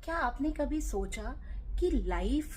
क्या आपने कभी सोचा कि लाइफ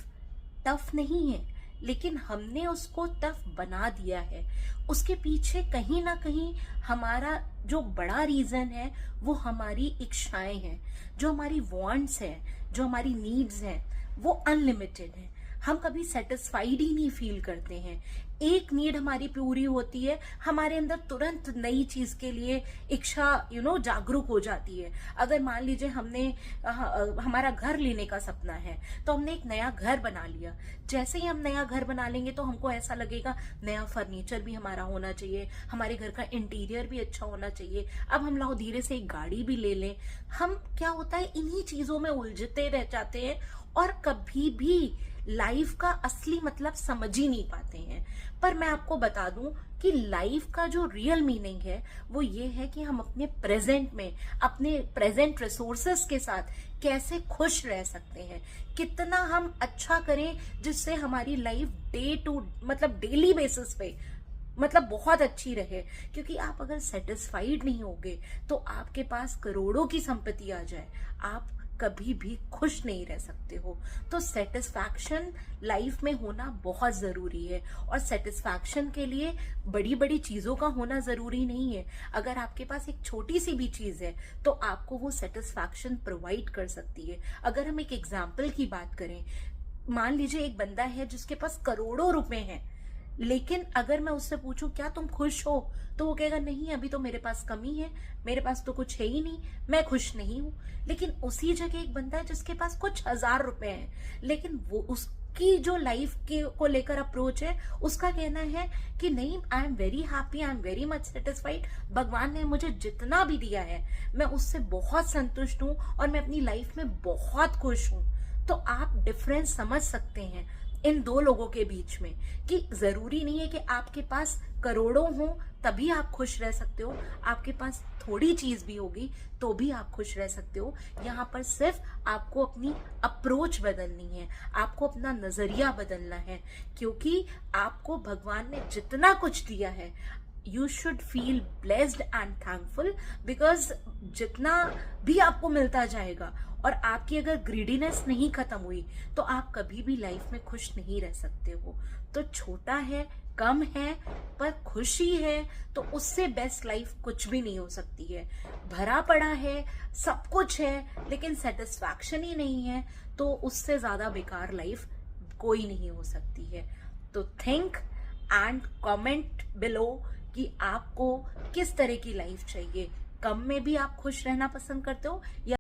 टफ नहीं है, लेकिन हमने उसको टफ बना दिया है? उसके पीछे कहीं ना कहीं हमारा जो बड़ा रीजन है वो हमारी इच्छाएं हैं, जो हमारी वांट्स हैं, जो हमारी नीड्स हैं, वो अनलिमिटेड है। हम कभी सेटिस्फाइड ही नहीं फील करते हैं। एक नीड हमारी पूरी होती है, हमारे अंदर तुरंत नई चीज के लिए इच्छा जागरूक हो जाती है। अगर मान लीजिए हमने हमारा घर लेने का सपना है, तो हमने एक नया घर बना लिया। जैसे ही हम नया घर बना लेंगे तो हमको ऐसा लगेगा नया फर्नीचर भी हमारा होना चाहिए, हमारे घर का इंटीरियर भी अच्छा होना चाहिए। अब हम लाओ धीरे से एक गाड़ी भी ले लें। हम क्या होता है, इन्हीं चीजों में उलझते रह जाते हैं और कभी भी लाइफ का असली मतलब समझ ही नहीं पाते हैं। पर मैं आपको बता दूं कि लाइफ का जो रियल मीनिंग है वो ये है कि हम अपने प्रेजेंट में, अपने प्रेजेंट रिसोर्सेस के साथ कैसे खुश रह सकते हैं, कितना हम अच्छा करें जिससे हमारी लाइफ डे टू मतलब डेली बेसिस पे मतलब बहुत अच्छी रहे। क्योंकि आप अगर सेटिस्फाइड नहीं होगे तो आपके पास करोड़ों की संपत्ति आ जाए, आप कभी भी खुश नहीं रह सकते हो। तो सेटिस्फैक्शन लाइफ में होना बहुत जरूरी है, और सेटिस्फैक्शन के लिए बड़ी बड़ी चीजों का होना जरूरी नहीं है। अगर आपके पास एक छोटी सी भी चीज है तो आपको वो सेटिस्फैक्शन प्रोवाइड कर सकती है। अगर हम एक एग्जाम्पल की बात करें, मान लीजिए एक बंदा है जिसके पास करोड़ों रुपए हैं, लेकिन अगर मैं उससे पूछूं क्या तुम खुश हो, तो वो कहेगा नहीं, अभी तो मेरे पास कमी है, मेरे पास तो कुछ है ही नहीं, मैं खुश नहीं हूं। लेकिन उसी जगह एक बंदा है जिसके पास कुछ हजार रुपए हैं, लेकिन वो उसकी जो लाइफ के को लेकर अप्रोच है, उसका कहना है कि नहीं, I am very happy, I am very much satisfied, भगवान ने मुझे जितना भी दिया है मैं उससे बहुत संतुष्ट हूं और मैं अपनी लाइफ में बहुत खुश हूं। तो आप डिफरेंस समझ सकते हैं इन दो लोगों के बीच में, कि जरूरी नहीं है कि आपके पास करोड़ों हो तभी आप खुश रह सकते हो, आपके पास थोड़ी चीज भी होगी तो भी आप खुश रह सकते हो। यहाँ पर सिर्फ आपको अपनी अप्रोच बदलनी है, आपको अपना नजरिया बदलना है। क्योंकि आपको भगवान ने जितना कुछ दिया है, you should feel blessed and thankful, because जितना भी आपको मिलता जाएगा और आपकी अगर ग्रीडीनेस नहीं खत्म हुई तो आप कभी भी लाइफ में खुश नहीं रह सकते हो। तो छोटा है, कम है, पर खुशी है तो उससे बेस्ट लाइफ कुछ भी नहीं हो सकती है। भरा पड़ा है, सब कुछ है, लेकिन सेटिस्फैक्शन ही नहीं है, तो उससे ज्यादा बेकार लाइफ कोई नहीं हो सकती है। तो थिंक एंड कमेंट बिलो कि आपको किस तरह की लाइफ चाहिए। कम में भी आप खुश रहना पसंद करते हो या